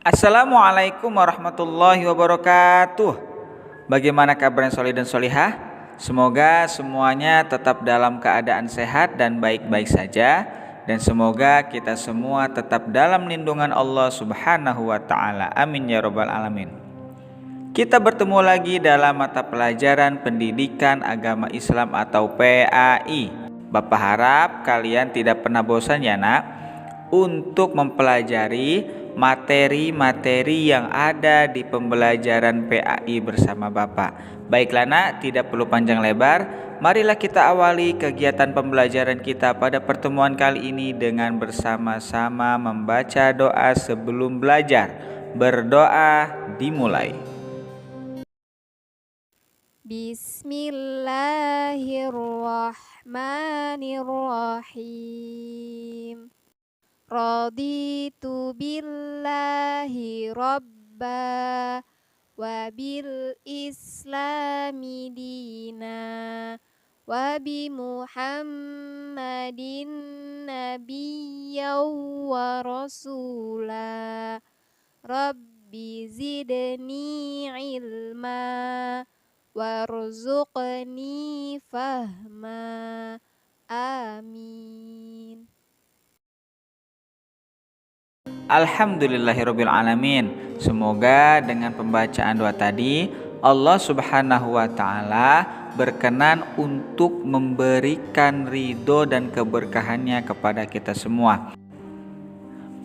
Assalamualaikum warahmatullahi wabarakatuh. Bagaimana kabarnya solih dan solihah? Semoga semuanya tetap dalam keadaan sehat dan baik-baik saja. Dan semoga kita semua tetap dalam lindungan Allah subhanahu wa ta'ala. Amin ya rabbal alamin. Kita bertemu lagi dalam mata pelajaran Pendidikan Agama Islam atau PAI. Bapak harap kalian tidak pernah bosan ya nak untuk mempelajari materi-materi yang ada di pembelajaran PAI bersama Bapak. Baiklah nak, tidak perlu panjang lebar, marilah kita awali kegiatan pembelajaran kita pada pertemuan kali ini dengan bersama-sama membaca doa sebelum belajar. Berdoa dimulai. Bismillahirrahmanirrahim. Raditu billahi rabba wa bil islami dina wa bi muhammadin nabiyyan wa rasula rabbi zidni ilma warzuqni fahma amin. Alhamdulillahirabbil alamin. Semoga dengan pembacaan doa tadi Allah subhanahu wa ta'ala berkenan untuk memberikan ridho dan keberkahannya kepada kita semua.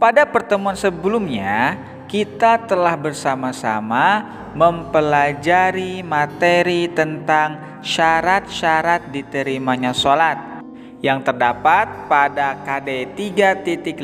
Pada pertemuan sebelumnya kita telah bersama-sama mempelajari materi tentang syarat-syarat diterimanya sholat yang terdapat pada KD 3.5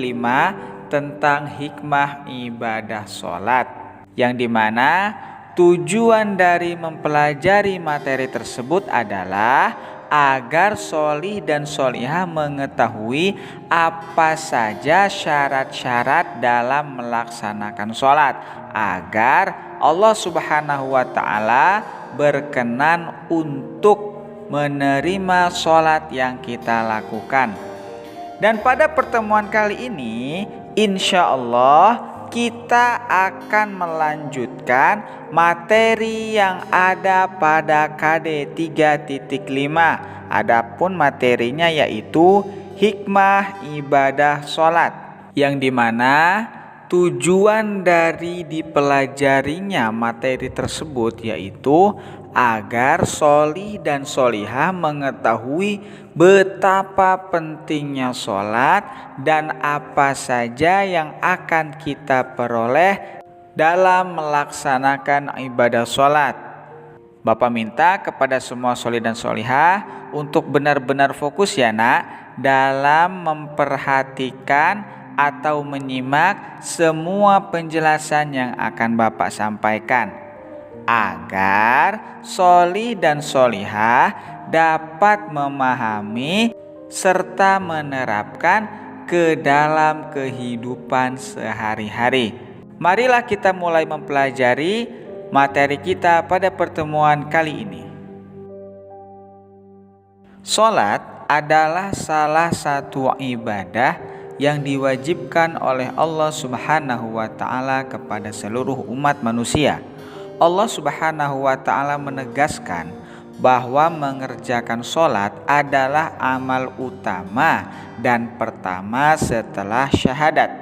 tentang hikmah ibadah sholat, yang dimana tujuan dari mempelajari materi tersebut adalah agar sholih dan sholihah mengetahui apa saja syarat-syarat dalam melaksanakan sholat, agar Allah subhanahu wa ta'ala berkenan untuk menerima sholat yang kita lakukan. Dan pada pertemuan kali ini insya Allah kita akan melanjutkan materi yang ada pada KD 3.5. Adapun materinya yaitu hikmah ibadah sholat, yang dimana tujuan dari dipelajarinya materi tersebut yaitu agar sholih dan sholihah mengetahui betapa pentingnya sholat dan apa saja yang akan kita peroleh dalam melaksanakan ibadah sholat. Bapak minta kepada semua sholih dan sholihah untuk benar-benar fokus ya nak dalam memperhatikan atau menyimak semua penjelasan yang akan Bapak sampaikan, agar sholih dan sholihah dapat memahami serta menerapkan ke dalam kehidupan sehari-hari. Marilah kita mulai mempelajari materi kita pada pertemuan kali ini. Sholat adalah salah satu ibadah yang diwajibkan oleh Allah subhanahu wa ta'ala kepada seluruh umat manusia. Allah subhanahu wa ta'ala menegaskan bahwa mengerjakan sholat adalah amal utama dan pertama setelah syahadat,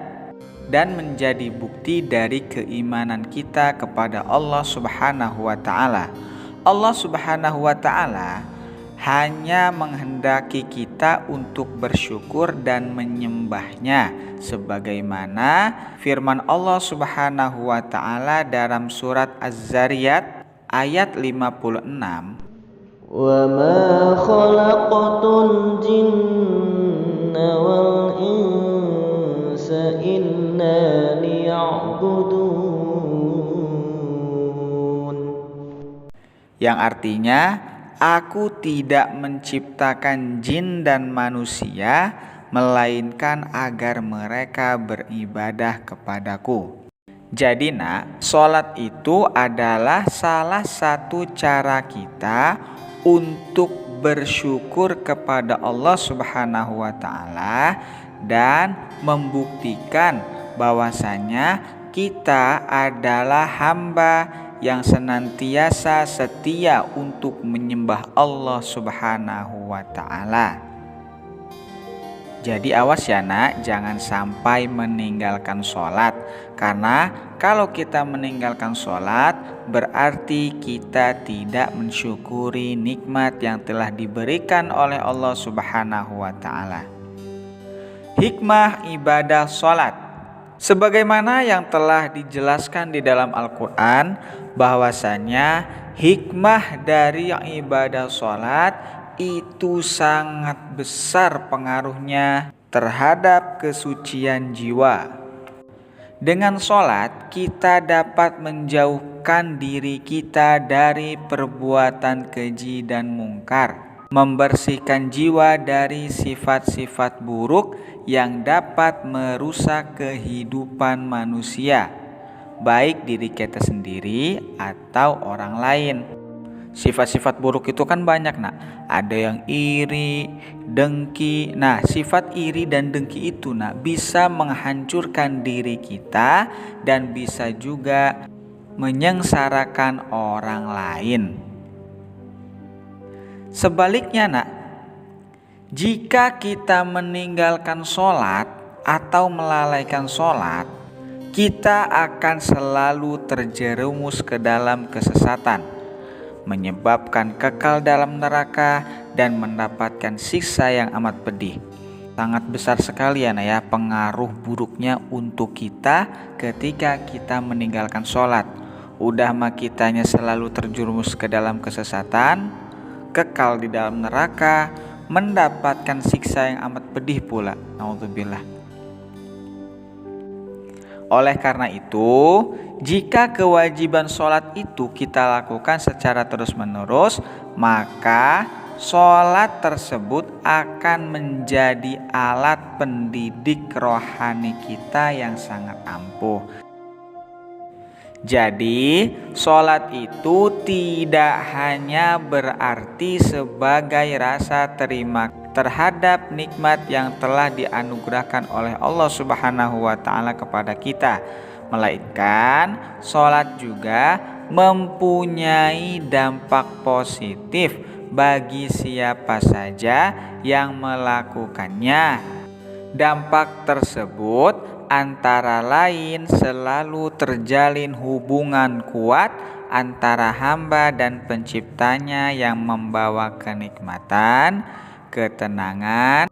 dan menjadi bukti dari keimanan kita kepada Allah subhanahu wa ta'ala. Allah subhanahu wa ta'ala hanya menghendaki kita untuk bersyukur dan menyembahnya, sebagaimana firman Allah subhanahu wa ta'ala dalam surat Az-Zariyat ayat 56, wa ma khalaqatul jinna wal insa illa liya'budun, yang artinya Aku tidak menciptakan jin dan manusia melainkan agar mereka beribadah kepadaku. Jadi nak, sholat itu adalah salah satu cara kita untuk bersyukur kepada Allah subhanahu wa ta'ala dan membuktikan bahwasanya kita adalah hamba yang senantiasa setia untuk menyembah Allah Subhanahu wa Ta'ala. Jadi awas ya nak, jangan sampai meninggalkan sholat. Karena kalau kita meninggalkan sholat, berarti kita tidak mensyukuri nikmat yang telah diberikan oleh Allah Subhanahu wa Ta'ala. Hikmah ibadah sholat. Sebagaimana yang telah dijelaskan di dalam Al-Quran, bahwasanya hikmah dari ibadah sholat itu sangat besar pengaruhnya terhadap kesucian jiwa. Dengan sholat kita dapat menjauhkan diri kita dari perbuatan keji dan mungkar, membersihkan jiwa dari sifat-sifat buruk yang dapat merusak kehidupan manusia, baik diri kita sendiri atau orang lain. Sifat-sifat buruk itu kan banyak nak. Ada yang iri, dengki. Nah, sifat iri dan dengki itu nak bisa menghancurkan diri kita dan bisa juga menyengsarakan orang lain. Sebaliknya nak, jika kita meninggalkan sholat atau melalaikan sholat, kita akan selalu terjerumus ke dalam kesesatan, menyebabkan kekal dalam neraka dan mendapatkan siksa yang amat pedih. Sangat besar sekali ya pengaruh buruknya untuk kita ketika kita meninggalkan sholat. Udah mah kitanya selalu terjerumus ke dalam kesesatan, kekal di dalam neraka, mendapatkan siksa yang amat pedih pula. Naudzubillah. Oleh karena itu, jika kewajiban sholat itu kita lakukan secara terus-menerus, maka sholat tersebut akan menjadi alat pendidik rohani kita yang sangat ampuh. Jadi, sholat itu tidak hanya berarti sebagai rasa terima terhadap nikmat yang telah dianugerahkan oleh Allah Subhanahu wa Ta'ala kepada kita, melainkan sholat juga mempunyai dampak positif bagi siapa saja yang melakukannya. Dampak tersebut antara lain selalu terjalin hubungan kuat antara hamba dan penciptanya yang membawa kenikmatan, ketenangan,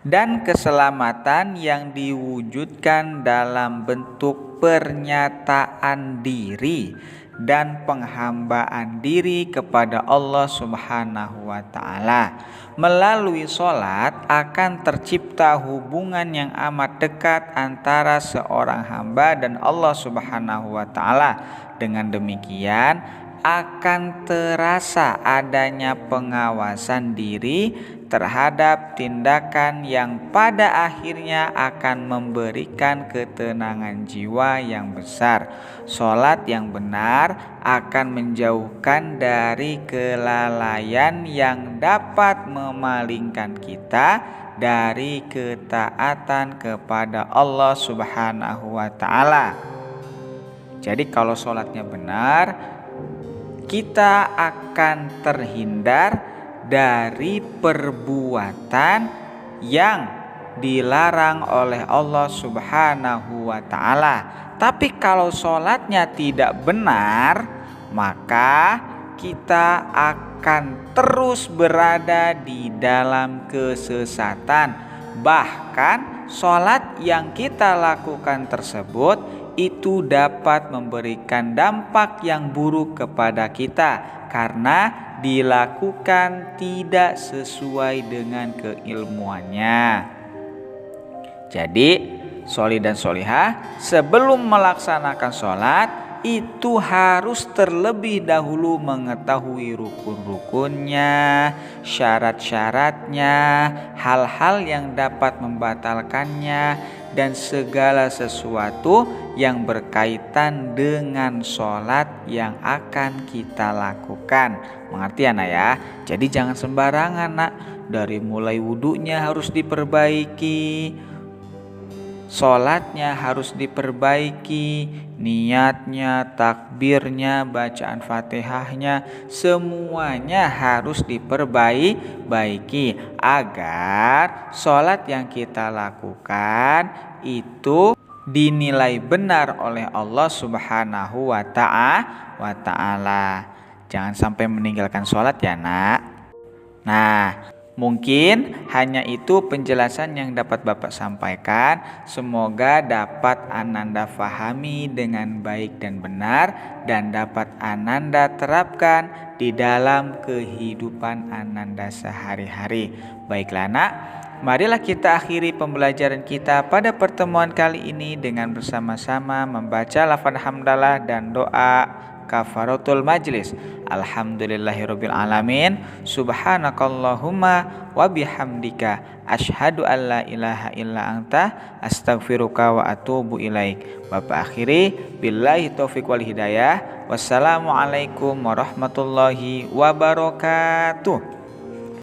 dan keselamatan yang diwujudkan dalam bentuk pernyataan diri dan penghambaan diri kepada Allah Subhanahu wa Ta'ala. Melalui sholat akan tercipta hubungan yang amat dekat antara seorang hamba dan Allah Subhanahu wa Ta'ala. Dengan demikian akan terasa adanya pengawasan diri terhadap tindakan yang pada akhirnya akan memberikan ketenangan jiwa yang besar. Sholat yang benar akan menjauhkan dari kelalaian yang dapat memalingkan kita dari ketaatan kepada Allah Subhanahu wa Ta'ala. Jadi kalau sholatnya benar, kita akan terhindar dari perbuatan yang dilarang oleh Allah Subhanahu wa Ta'ala. Tapi kalau sholatnya tidak benar, maka kita akan terus berada di dalam kesesatan. Bahkan sholat yang kita lakukan tersebut itu dapat memberikan dampak yang buruk kepada kita karena dilakukan tidak sesuai dengan keilmuannya. Jadi, sholi dan sholihah sebelum melaksanakan sholat itu harus terlebih dahulu mengetahui rukun-rukunnya, syarat-syaratnya, hal-hal yang dapat membatalkannya, dan segala sesuatu yang berkaitan dengan sholat yang akan kita lakukan. Mengerti anak ya? Jadi jangan sembarangan nak. Dari mulai wudunya harus diperbaiki, Sholatnya harus diperbaiki, niatnya, takbirnya, bacaan fatihahnya, semuanya harus diperbaiki agar sholat yang kita lakukan itu dinilai benar oleh Allah Subhanahu wa ta'ala. Jangan sampai meninggalkan sholat ya nak. Nah, mungkin hanya itu penjelasan yang dapat Bapak sampaikan. Semoga dapat Ananda fahami dengan baik dan benar, dan dapat Ananda terapkan di dalam kehidupan Ananda sehari-hari. Baiklah nak, marilah kita akhiri pembelajaran kita pada pertemuan kali ini dengan bersama-sama membaca lafaz hamdalah dan doa kafaratul majlis. Alhamdulillahirabbil alamin. Subhanakallahumma wa bihamdika asyhadu an la ilaha illa anta astaghfiruka wa atubu ilaik. Bapak akhiri billahi taufik wal hidayah. Wassalamualaikum warahmatullahi wabarakatuh.